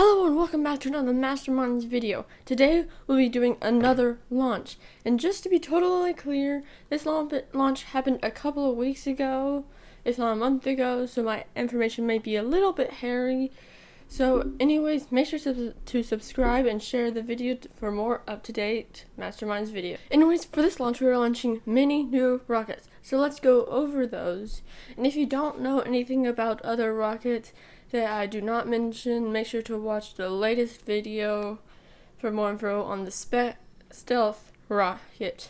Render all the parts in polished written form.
Hello and welcome back to another Masterminds video. Today we'll be doing another launch. And just to be totally clear, this launch happened a couple of weeks ago, if not a month ago, so my information may be a little bit hairy. So anyways, make sure to subscribe and share the video for more up-to-date Masterminds video. Anyways, for this launch we are launching many new rockets. So let's go over those. And if you don't know anything about other rockets that I do not mention, make sure to watch the latest video for more info on the stealth rocket.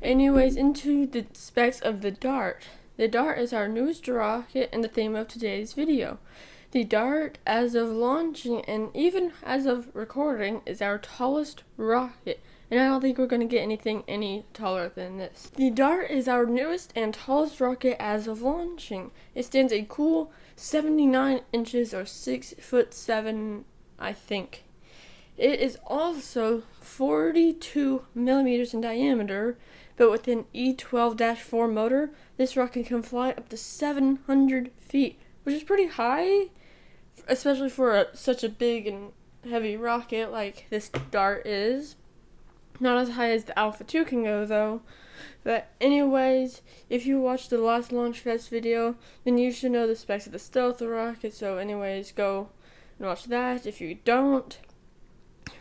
Anyways, into the specs of the Dart. The Dart is our newest rocket and the theme of today's video. The Dart, as of launching and even as of recording, is our tallest rocket, and I don't think we're going to get anything any taller than this. The Dart is our newest and tallest rocket as of launching. It stands a cool 79 inches or 6'7", I think. It is also 42 millimeters in diameter, but with an E12-4 motor, this rocket can fly up to 700 feet, which is pretty high, especially for such a big and heavy rocket like this Dart is. Not as high as the Alpha 2 can go though. But anyways, if you watched the last Launch Fest video, then you should know the specs of the stealth rocket. So anyways, go and watch that. If you don't,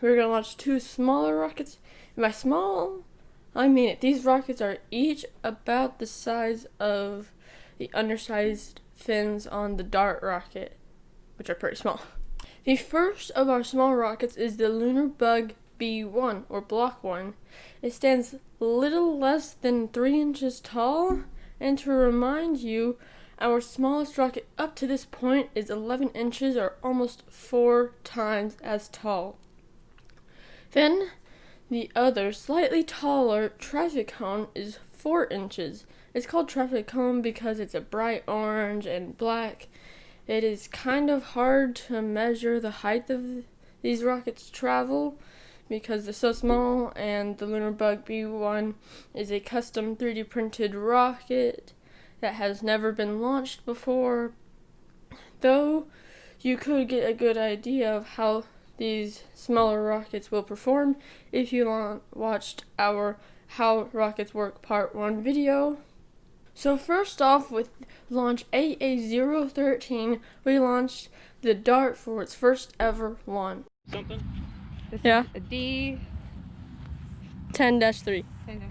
we're going to launch two smaller rockets. And by small, I mean it. These rockets are each about the size of the undersized fins on the Dart rocket, which are pretty small. The first of our small rockets is the Lunar Bug B1, or Block 1. It stands little less than 3 inches tall, and to remind you, our smallest rocket up to this point is 11 inches, or almost 4 times as tall. Then, the other, slightly taller traffic cone is 4 inches. It's called traffic cone because it's a bright orange and black. It is kind of hard to measure the height of these rockets travel because they're so small, and the Lunar Bug B1 is a custom 3D printed rocket that has never been launched before, though you could get a good idea of how these smaller rockets will perform if you watched our How Rockets Work Part 1 video. So first off, with launch AA013, we launched the Dart for its first ever launch. Something? This Yeah. is a D 10-3. 10-3.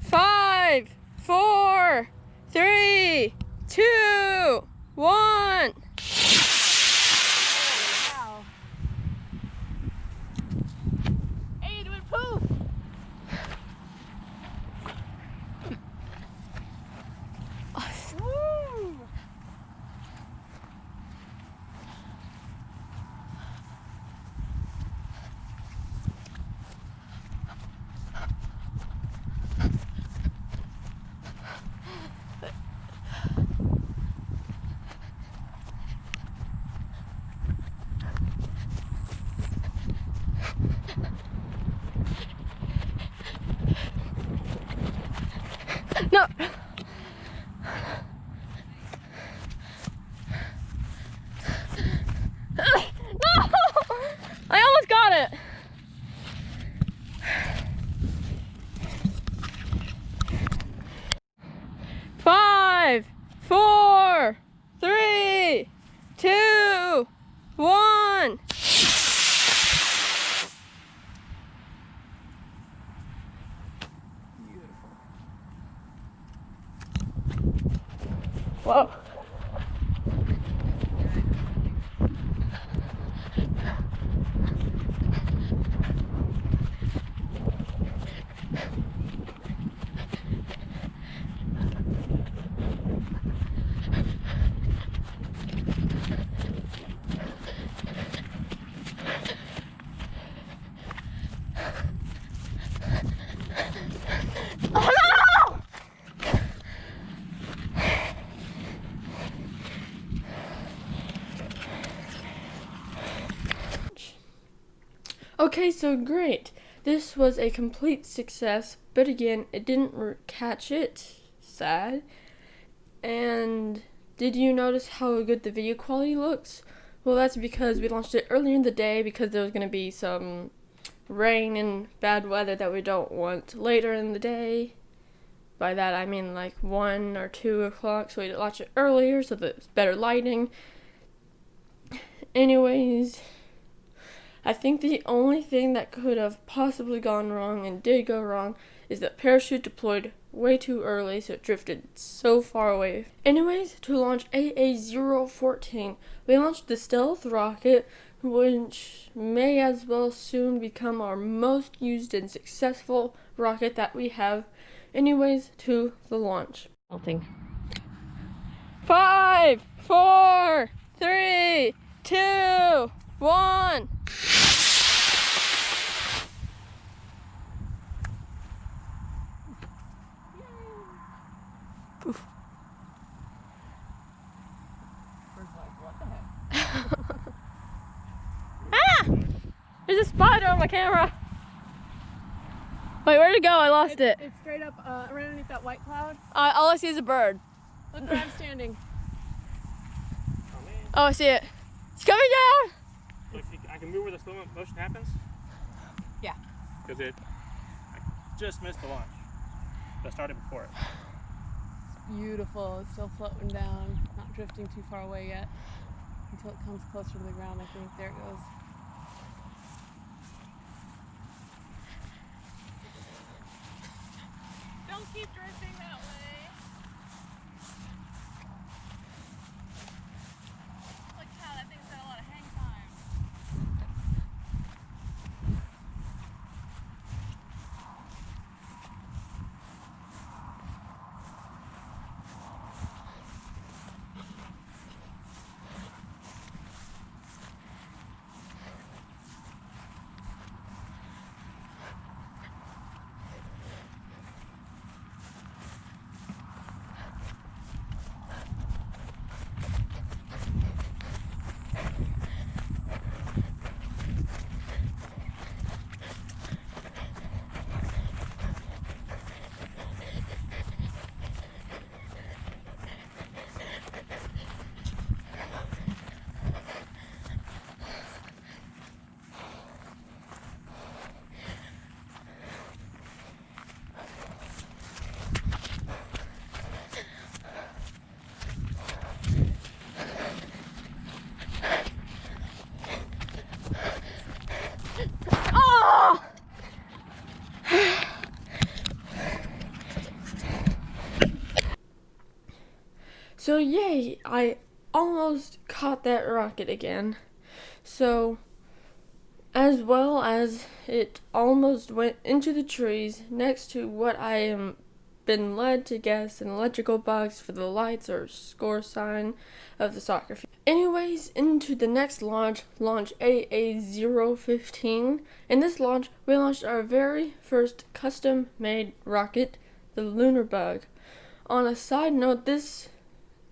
5, 4, 3, 2, 1. Wow. Hey, it went poof. Woo! No. No! I almost got it. Five, 4, 3, 2, 1. Whoa. Okay, so great. This was a complete success, but again, it didn't catch it. Sad. And did you notice how good the video quality looks? Well, that's because we launched it earlier in the day because there was going to be some rain and bad weather that we don't want later in the day. By that I mean like 1 or 2 o'clock, so we launched it earlier so there's better lighting. Anyways, I think the only thing that could have possibly gone wrong and did go wrong is that parachute deployed way too early, so it drifted so far away. Anyways, to launch AA-014, we launched the stealth rocket, which may as well soon become our most used and successful rocket that we have. Anyways, to the launch. 5, 4, 3, 2, 1. Poof. Ah! There's a spider on my camera. Wait, where'd it go? I lost it. It's straight up right underneath that white cloud. All I see is a bird. Look where I'm standing. Oh, I see it. It's coming down! So I can move where the slow motion happens? Yeah. Because I just missed the launch. So I started before it. It's beautiful. It's still floating down, not drifting too far away yet. Until it comes closer to the ground, I think. There it goes. Don't keep drifting that way. Holy cow, that thing's got a lot of hang time. So yay, I almost caught that rocket again. So, as well as it almost went into the trees next to what I am been led to guess an electrical box for the lights or score sign of the soccer field. Anyways, into the next launch AA-015. In this launch, we launched our very first custom-made rocket, the Lunar Bug. On a side note, this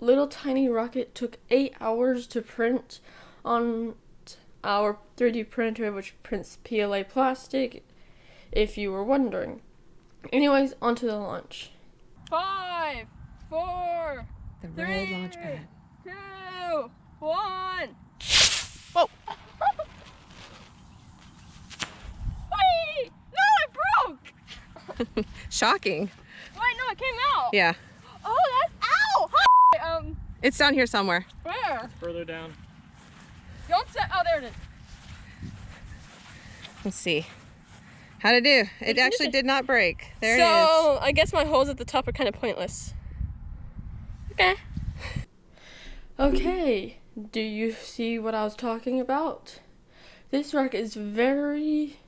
little tiny rocket took 8 hours to print on our 3D printer, which prints PLA plastic, if you were wondering. Anyways, onto the launch. 5, 4, The 3, red launch pad. 2, 1. Whoa! Wait! No, it broke! Shocking. Wait, no, it came out. Yeah. Oh, that's ow! Hi. It's down here somewhere. Where? Further down. Don't say. Oh, there it is. Let's see. How'd it do? It actually did not break. There it So, I guess my holes at the top are kind of pointless. Okay. Okay. Do you see what I was talking about? This rocket is very...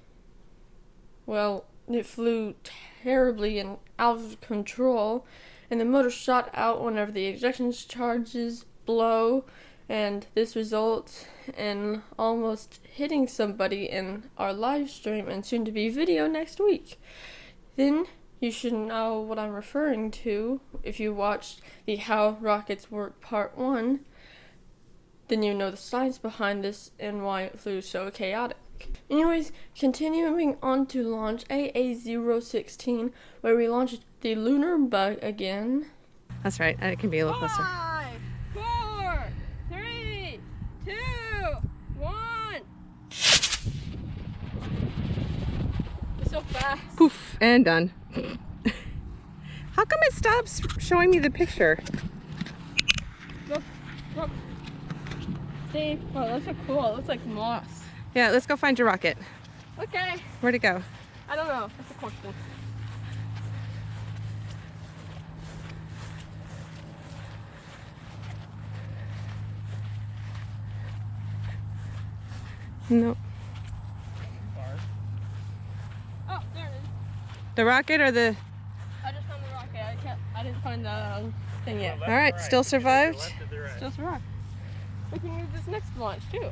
Well, it flew terribly and out of control, and the motor shot out whenever the ejection charges blow, and this results in almost hitting somebody in our live stream and soon to be video next week. Then you should know what I'm referring to if you watched the How Rockets Work Part 1. Then you know the science behind this and why it flew so chaotic. Anyways, continuing on to launch AA-016, where we launched the Lunar Bug again. That's right. It can be a little closer. 5, 4, 3, 2, so fast. Poof, and done. How come it stops showing me the picture? Look, look. See? Oh, those are cool. It looks like moss. Yeah, let's go find your rocket. Okay. Where'd it go? I don't know. That's a question. No. Oh, there it is. The rocket or the... I just found the rocket. I didn't find the thing yet. All right, still survived. Still survived. We can use this next launch too.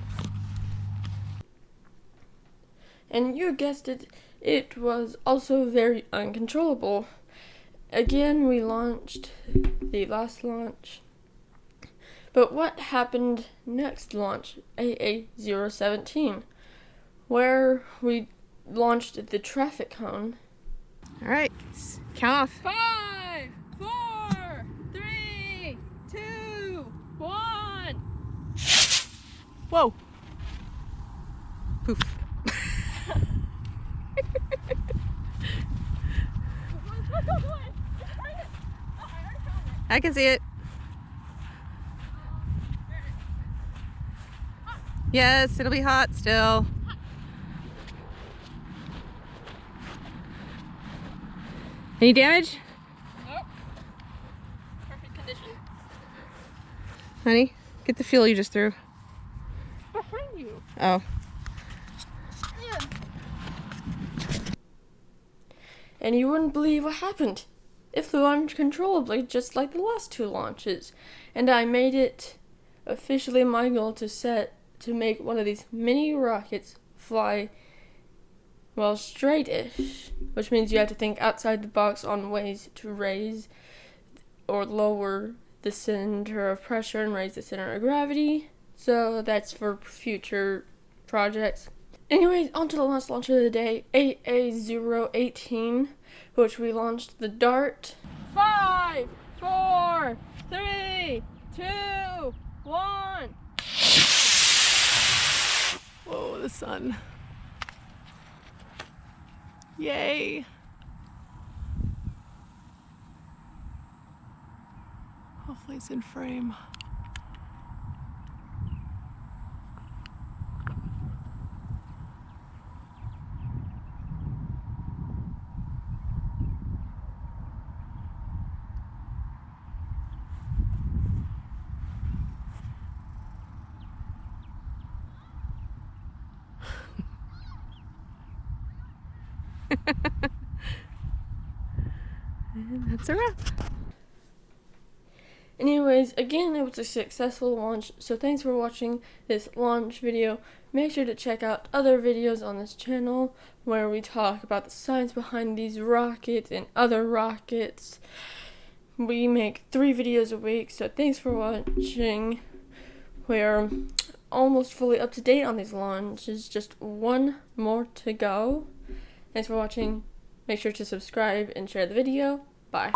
And you guessed it, it was also very uncontrollable. Again, we launched the last launch. But what happened next launch, AA017, where we launched the traffic cone? All right, count off. 5, 4, 3, 2, 1. Whoa. Poof. I can see it. Yes, it'll be hot still. Any damage? Nope. Perfect condition. Honey, get the fuel you just threw. Behind you. Oh. And you wouldn't believe what happened. It flew uncontrollably just like the last two launches. And I made it officially my goal to make one of these mini rockets fly, well, straight-ish. Which means you have to think outside the box on ways to raise or lower the center of pressure and raise the center of gravity. So that's for future projects. Anyways, on to the last launch of the day, AA018, which we launched the DART. 5, 4, 3, 2, 1. Whoa, the sun. Yay. Hopefully it's in frame. And that's a wrap. Anyways, again, it was a successful launch, so thanks for watching this launch video. Make sure to check out other videos on this channel where we talk about the science behind these rockets and other rockets. We make 3 videos a week, so thanks for watching. We're almost fully up to date on these launches, just one more to go. Thanks for watching. Make sure to subscribe and share the video. Bye.